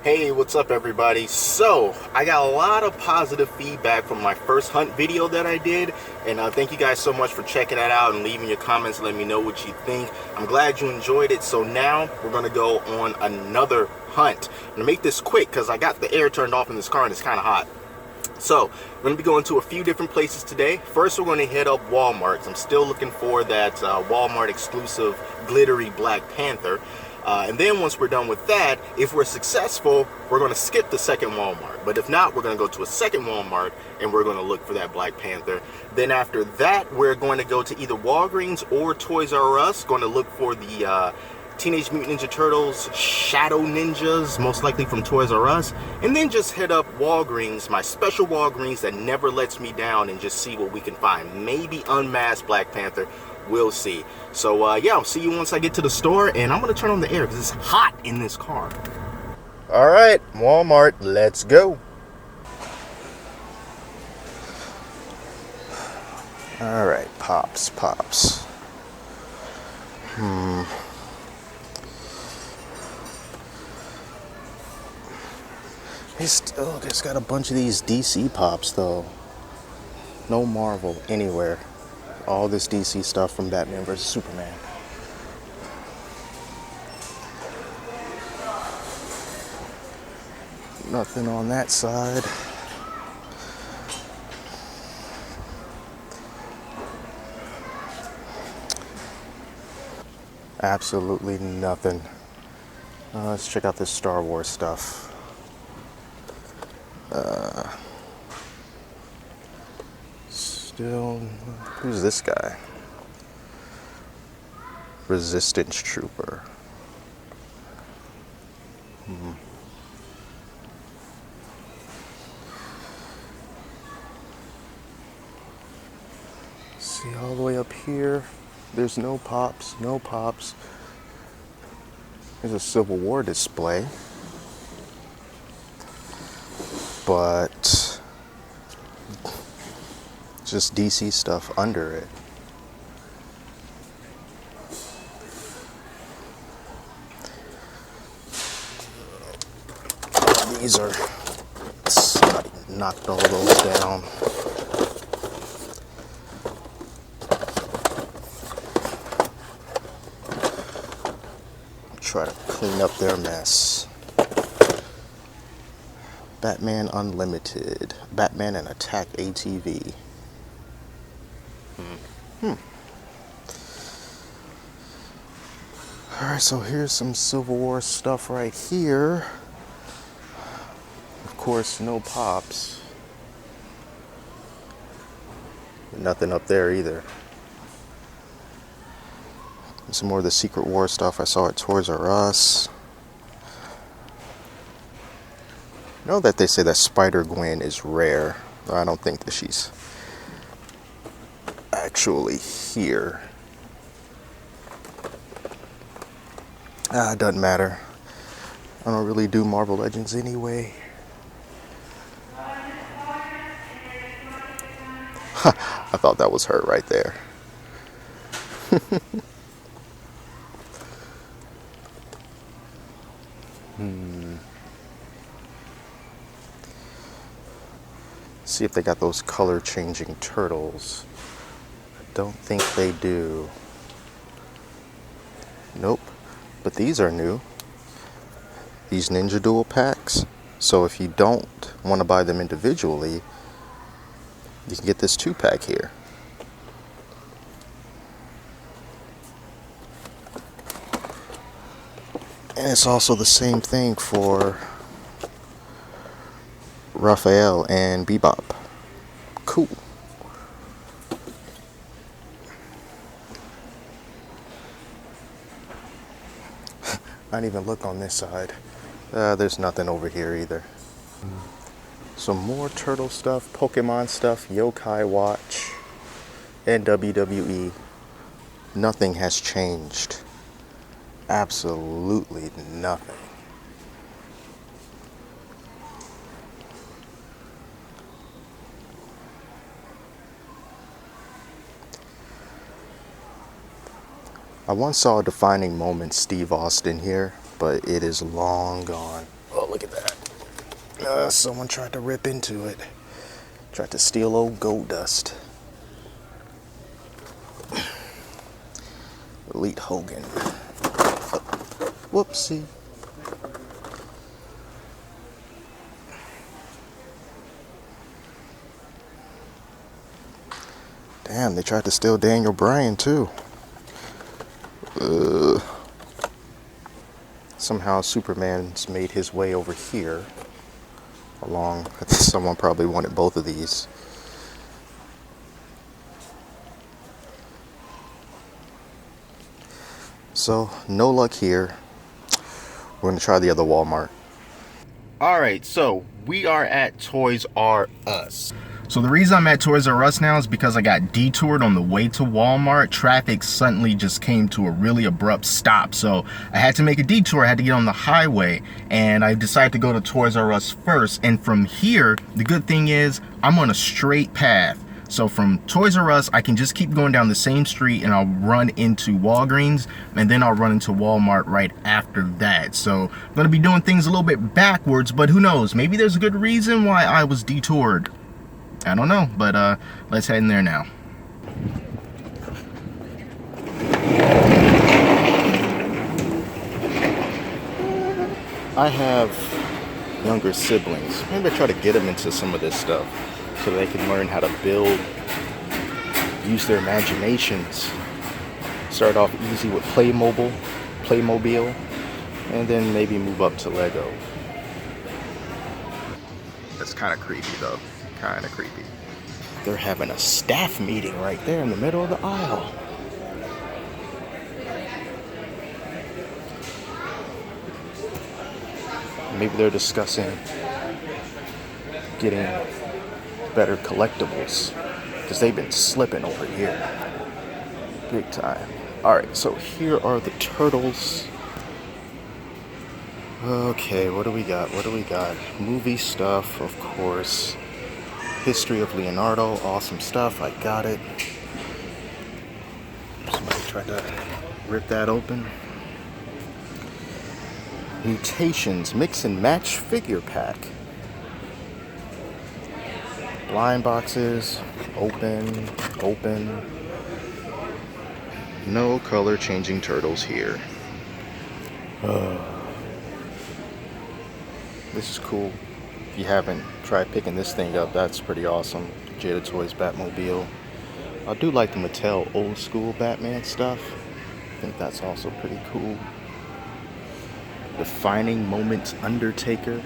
Hey, what's up everybody? So, I got a lot of positive feedback from my first hunt video that I did, and thank you guys so much for checking that out and leaving your comments, letting me know what you think. I'm glad you enjoyed it. So now we're gonna go on another hunt. I'm gonna make this quick because I got the air turned off in this car and it's kind of hot. So, we're going to be going to a few different places today. First, we're going to hit up Walmart. I'm still looking for that Walmart exclusive glittery Black Panther. And then once we're done with that, if we're successful, we're going to skip the second Walmart. But if not, we're going to go to a second Walmart and we're going to look for that Black Panther. Then after that, we're going to go to either Walgreens or Toys R Us. Going to look for the Teenage Mutant Ninja Turtles Shadow Ninjas, most likely from Toys R Us, and then just hit up Walgreens, my special Walgreens that never lets me down, and just see what we can find. Maybe unmasked Black Panther, we'll see. So yeah, I'll see you once I get to the store, and I'm gonna turn on the air because it's hot in this car. All right, Walmart, let's go. All right, pops. It's got a bunch of these DC pops though. No Marvel anywhere. All this DC stuff from Batman vs Superman. Nothing on that side. Absolutely nothing. Let's check out this Star Wars stuff. Still, who's this guy? Resistance Trooper. See all the way up here. There's no pops. There's a Civil War display. But just DC stuff under it. These are, somebody knocked all those down. Try to clean up their mess. Batman Unlimited. Batman and Attack ATV. Alright, so here's some Civil War stuff right here. Of course, no pops. Nothing up there either. Some more of the Secret War stuff I saw at Toys R Us. I know that they say that Spider-Gwen is rare. I don't think that she's actually here. It doesn't matter. I don't really do Marvel Legends anyway. I thought that was her right there. See if they got those color changing turtles. I don't think they do. Nope. But these are new. These Ninja Duel packs. So if you don't want to buy them individually, you can get this 2-pack here. And it's also the same thing for Raphael and Bebop. Cool. I didn't even look on this side. There's nothing over here either. Some more turtle stuff, Pokemon stuff, Yokai Watch, and WWE. Nothing has changed. Absolutely nothing. I once saw a defining moment Steve Austin here, but it is long gone. Oh, look at that. Someone tried to rip into it. Tried to steal old gold dust. Elite Hogan. Oh, whoopsie. Damn, they tried to steal Daniel Bryan too. Somehow Superman's made his way over here. Along, someone probably wanted both of these. So, no luck here. We're going to try the other Walmart. Alright, so we are at Toys R Us. So the reason I'm at Toys R Us now is because I got detoured on the way to Walmart. Traffic suddenly just came to a really abrupt stop. So I had to make a detour. I had to get on the highway. And I decided to go to Toys R Us first. And from here, the good thing is I'm on a straight path. So from Toys R Us, I can just keep going down the same street and I'll run into Walgreens, and then I'll run into Walmart right after that. So I'm gonna be doing things a little bit backwards, but who knows? Maybe there's a good reason why I was detoured. I don't know, but let's head in there now. I have younger siblings. Maybe I try to get them into some of this stuff so they can learn how to build, use their imaginations. Start off easy with Playmobil, and then maybe move up to Lego. That's kind of creepy though. Kind of creepy. They're having a staff meeting right there in the middle of the aisle. Maybe they're discussing getting better collectibles because they've been slipping over here big time. Alright, so here are the turtles. Okay, what do we got? Movie stuff, of course. History of Leonardo, awesome stuff. I got it. Somebody tried to rip that open. Mutations, mix and match figure pack. Blind boxes, open. No color changing turtles here. This is cool. If you haven't tried picking this thing up, that's pretty awesome. Jada Toys Batmobile. I do like the Mattel old school Batman stuff. I think that's also pretty cool. Defining Moments Undertaker.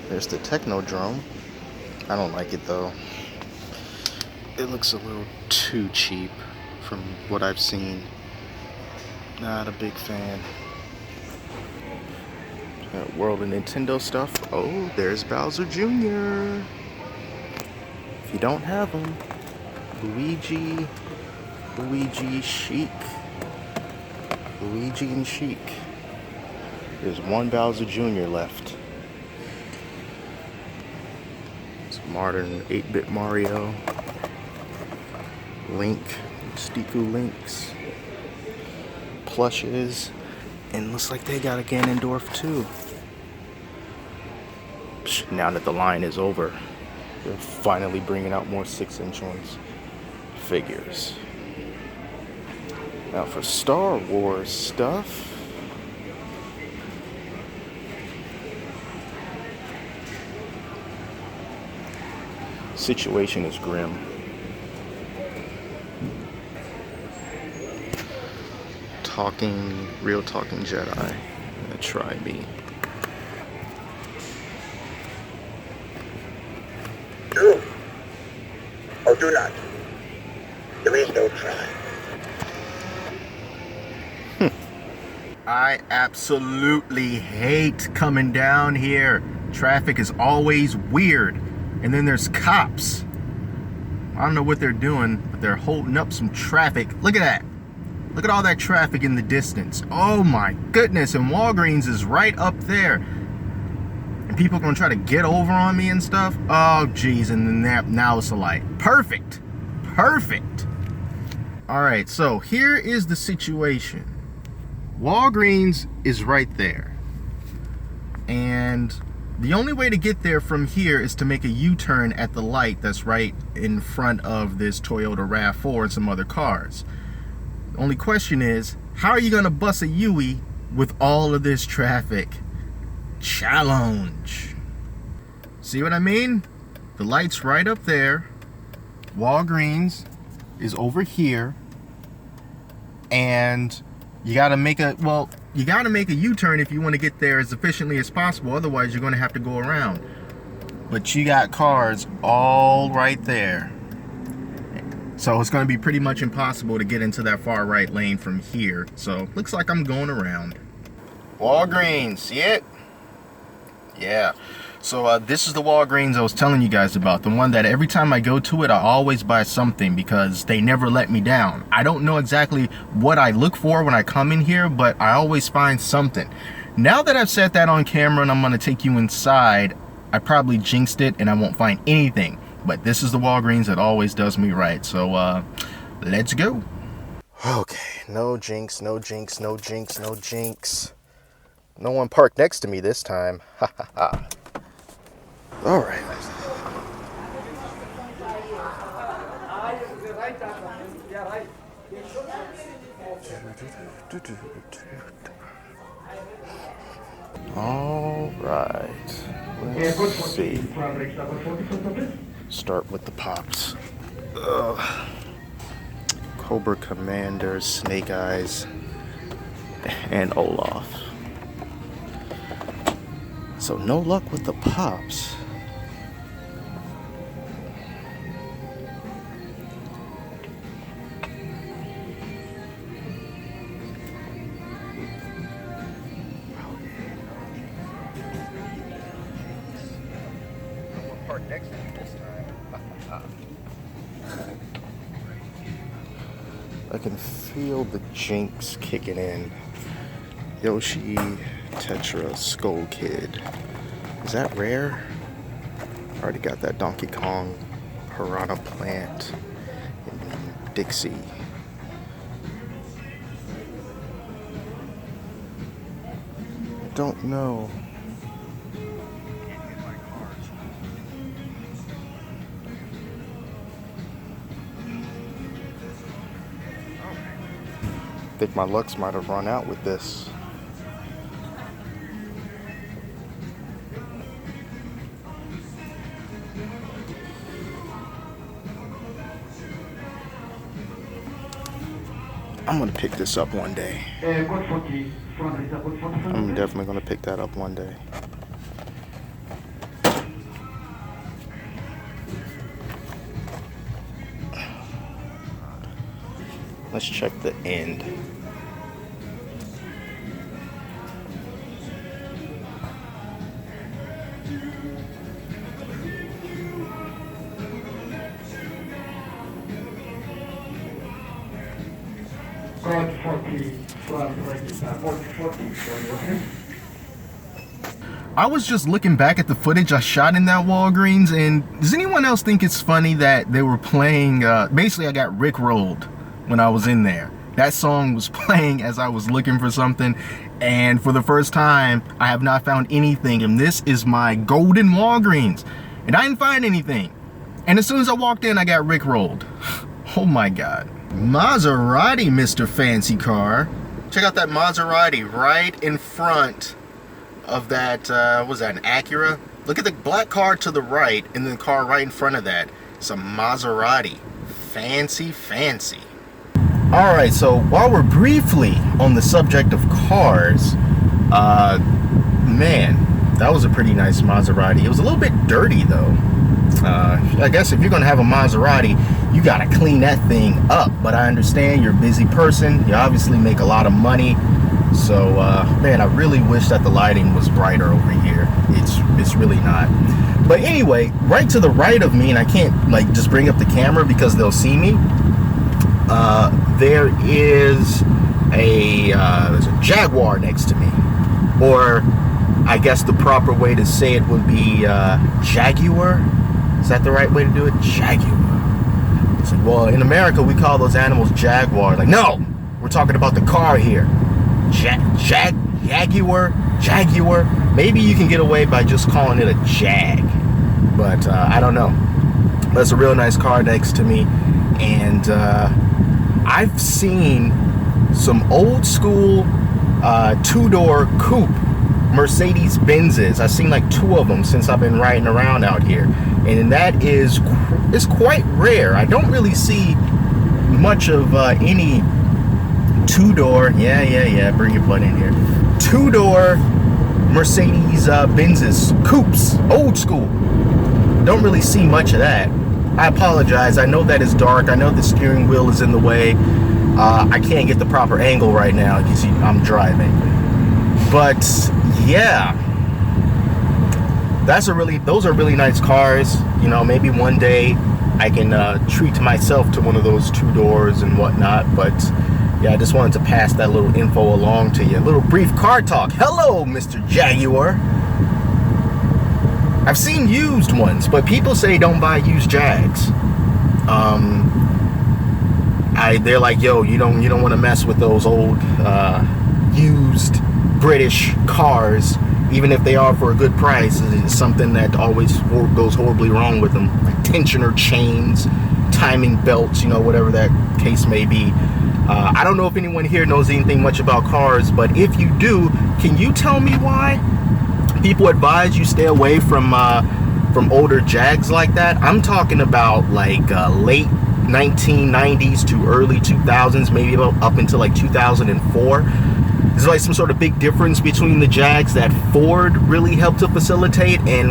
There's the Technodrome. I don't like it though. It looks a little too cheap from what I've seen. Not a big fan. World of Nintendo stuff. Oh, there's Bowser Jr. If you don't have him, Luigi, Sheik. Luigi and Sheik. There's one Bowser Jr. left. It's modern 8-bit Mario. Link, Stiku Links, plushes, and looks like they got a Ganondorf too. Now that the line is over, they're finally bringing out more 6-inch ones. Figures. Now for Star Wars stuff. Situation is grim. Real talking Jedi. Try me. Do or do not. There is no try. I absolutely hate coming down here. Traffic is always weird. And then there's cops. I don't know what they're doing, but they're holding up some traffic. Look at that. Look at all that traffic in the distance. Oh my goodness, and Walgreens is right up there. And and people are gonna try to get over on me and stuff. Oh geez, and then now it's a light. Perfect. All right, so here is the situation. Walgreens is right there, and the only way to get there from here is to make a U-turn at the light that's right in front of this Toyota RAV4 and some other cars. The only question is, how are you gonna bust a Yui with all of this traffic? Challenge. See what I mean? The light's right up there. Walgreens is over here, and you gotta make a U-turn if you want to get there as efficiently as possible. Otherwise, you're gonna have to go around. But you got cars all right there, so it's gonna be pretty much impossible to get into that far right lane from here. So looks like I'm going around. Walgreens, see it? Yeah. So this is the Walgreens I was telling you guys about. The one that every time I go to it, I always buy something because they never let me down. I don't know exactly what I look for when I come in here, but I always find something. Now that I've said that on camera and I'm going to take you inside, I probably jinxed it and I won't find anything. But this is the Walgreens that always does me right. So let's go. Okay, no jinx, no jinx, no jinx, no jinx. No one parked next to me this time. Ha ha ha. All right. All right. Let's see. Start with the pops. Cobra Commander, Snake Eyes, and Olaf. So no luck with the pops. Next to you this time. I can feel the jinx kicking in. Yoshi, Tetra, Skull Kid. Is that rare? Already got that Donkey Kong, Piranha Plant, and Dixie. I don't know. I think my lucks might have run out with this. I'm gonna pick this up one day. I'm definitely gonna pick that up one day. Let's check the end. I was just looking back at the footage I shot in that Walgreens, and does anyone else think it's funny that they were playing, basically I got Rickrolled when I was in there. That song was playing as I was looking for something, and for the first time, I have not found anything, and this is my golden Walgreens, and I didn't find anything. And as soon as I walked in, I got Rickrolled. Oh my God. Maserati, Mr. Fancy Car. Check out that Maserati right in front of that, was that an Acura? Look at the black car to the right, and the car right in front of that. It's a Maserati. Fancy, fancy. All right, so while we're briefly on the subject of cars, man, that was a pretty nice Maserati. It was a little bit dirty though. I guess if you're gonna have a Maserati, you gotta clean that thing up. But I understand you're a busy person. You obviously make a lot of money. So, man, I really wish that the lighting was brighter over here. It's really not. But anyway, right to the right of me, and I can't like just bring up the camera because they'll see me. There is there's a Jaguar next to me, or I guess the proper way to say it would be Jaguar. Is that the right way to do it? Jaguar. It's like, well, in America we call those animals Jaguar. Like, no, we're talking about the car here. Jaguar. Maybe you can get away by just calling it a Jag, but I don't know. That's a real nice car next to me, and I've seen some old school two-door coupe Mercedes Benzes. I've seen like 2 of them since I've been riding around out here, and that is quite rare. I don't really see much of any two-door. Yeah. Bring your butt in here. Two-door Mercedes Benzes coupes, old school. Don't really see much of that. I apologize. I know that it's dark. I know the steering wheel is in the way. I can't get the proper angle right now because I'm driving. But yeah, those are really nice cars. You know, maybe one day I can treat myself to one of those 2 doors and whatnot. But yeah, I just wanted to pass that little info along to you. A little brief car talk. Hello, Mr. Jaguar. I've seen used ones, but people say don't buy used Jags. They're like, yo, you don't want to mess with those old used British cars, even if they are for a good price. It's something that always goes horribly wrong with them, like tensioner chains, timing belts, you know, whatever that case may be. I don't know if anyone here knows anything much about cars, but if you do, can you tell me why people advise you stay away from older Jags like that? I'm talking about like late 1990s to early 2000s, maybe up until like 2004. There's like some sort of big difference between the Jags that Ford really helped to facilitate and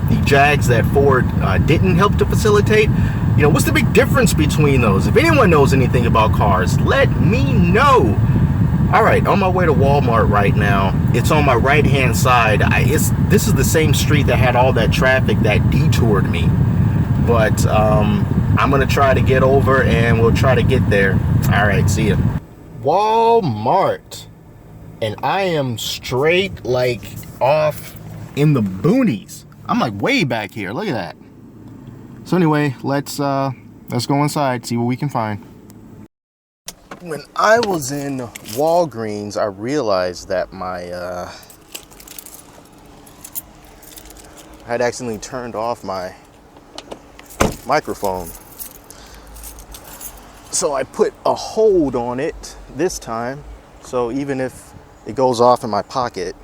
the Jags that Ford didn't help to facilitate. You know, what's the big difference between those? If anyone knows anything about cars, let me know. All right, on my way to Walmart right now. It's on my right-hand side. This is the same street that had all that traffic that detoured me. But I'm gonna try to get over, and we'll try to get there. All right, see ya. Walmart, and I am straight like off in the boonies. I'm like way back here. Look at that. So anyway, let's go inside, see what we can find. When I was in Walgreens, I realized that I had accidentally turned off my microphone. So I put a hold on it this time, so even if it goes off in my pocket,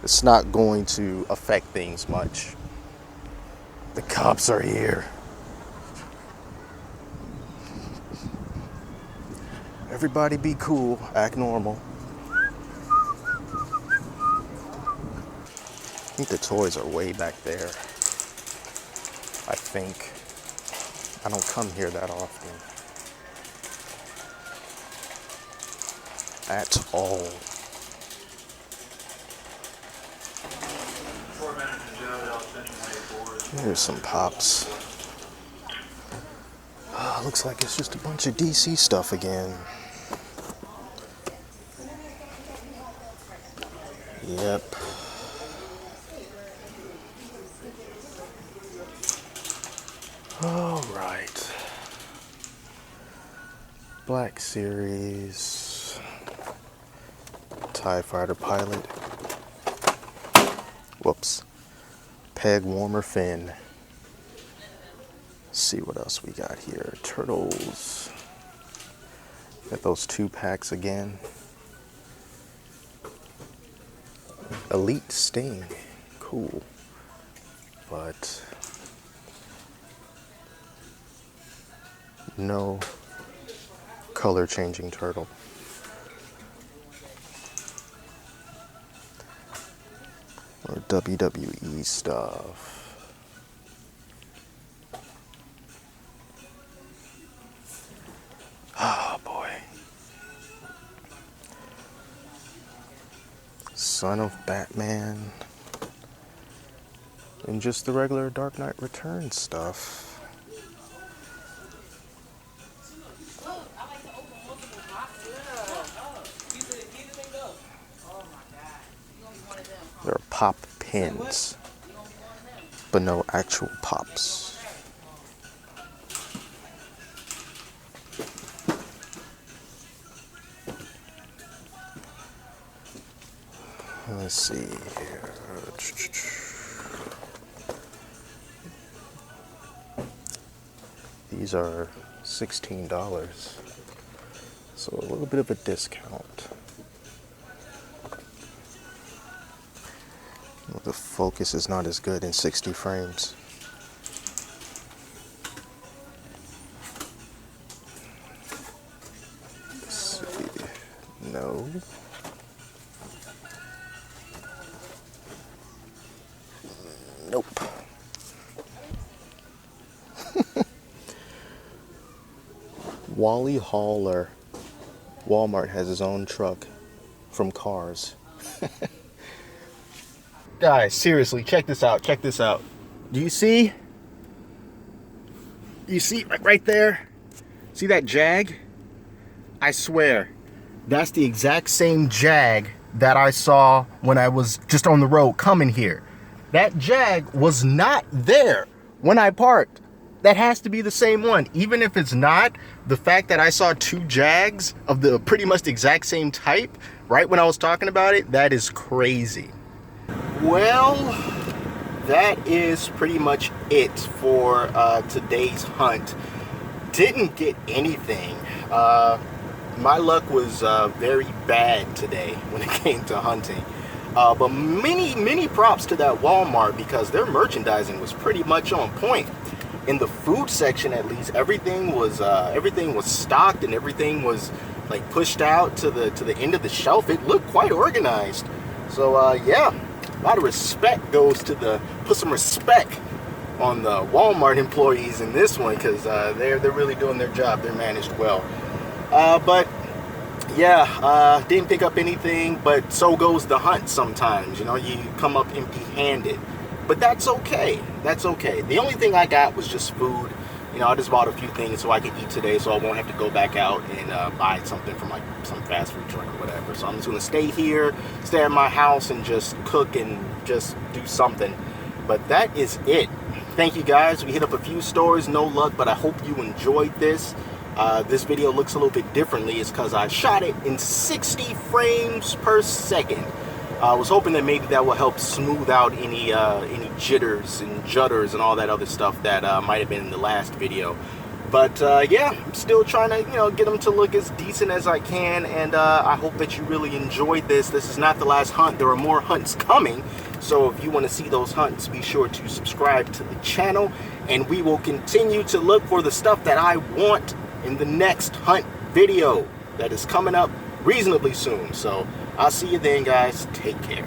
it's not going to affect things much. The cops are here. Everybody be cool, act normal. I think the toys are way back there. I think. I don't come here that often. At all. Here's some Pops. Looks like it's just a bunch of DC stuff again. Yep. All right. Black Series. TIE Fighter Pilot. Whoops. Peg warmer fin. Let's see what else we got here. Turtles. Got those 2-packs again. Elite Sting. Cool. But no color changing turtle. Or WWE stuff. Oh boy. Son of Batman. And just the regular Dark Knight Returns stuff. There are pop pins, but no actual pops. Let's see here. These are $16, so a little bit of a discount. The focus is not as good in 60 frames. Let's see. No. Nope. Wally Hauler. Walmart has his own truck from Cars. Guys, seriously, check this out. Check this out. Do you see? You see right there? See that Jag? I swear, that's the exact same Jag that I saw when I was just on the road coming here. That Jag was not there when I parked. That has to be the same one. Even if it's not, the fact that I saw two Jags of the pretty much the exact same type right when I was talking about it, that is crazy. Well, that is pretty much it for today's hunt. Didn't get anything. My luck was very bad today when it came to hunting. But many props to that Walmart, because their merchandising was pretty much on point. In the food section, at least, everything was stocked and everything was like pushed out to the end of the shelf. It looked quite organized. So yeah, a lot of respect goes to put some respect on the Walmart employees in this one, because they're really doing their job. They're managed well. But yeah, didn't pick up anything, but so goes the hunt sometimes. You know, you come up empty-handed. But that's okay. That's okay. The only thing I got was just food. You know, I just bought a few things so I could eat today, so I won't have to go back out and buy something from like some fast food joint or whatever. So I'm just going to stay here, stay at my house, and just cook and just do something. But that is it. Thank you guys. We hit up a few stores, no luck, but I hope you enjoyed this. This video looks a little bit differently. It's because I shot it in 60 frames per second. I was hoping that maybe that will help smooth out any jitters and judders and all that other stuff that might have been in the last video. But yeah, I'm still trying to, you know, get them to look as decent as I can, and I hope that you really enjoyed this. This is not the last hunt. There are more hunts coming, so if you want to see those hunts, be sure to subscribe to the channel, and we will continue to look for the stuff that I want in the next hunt video that is coming up reasonably soon. So I'll see you then, guys. Take care.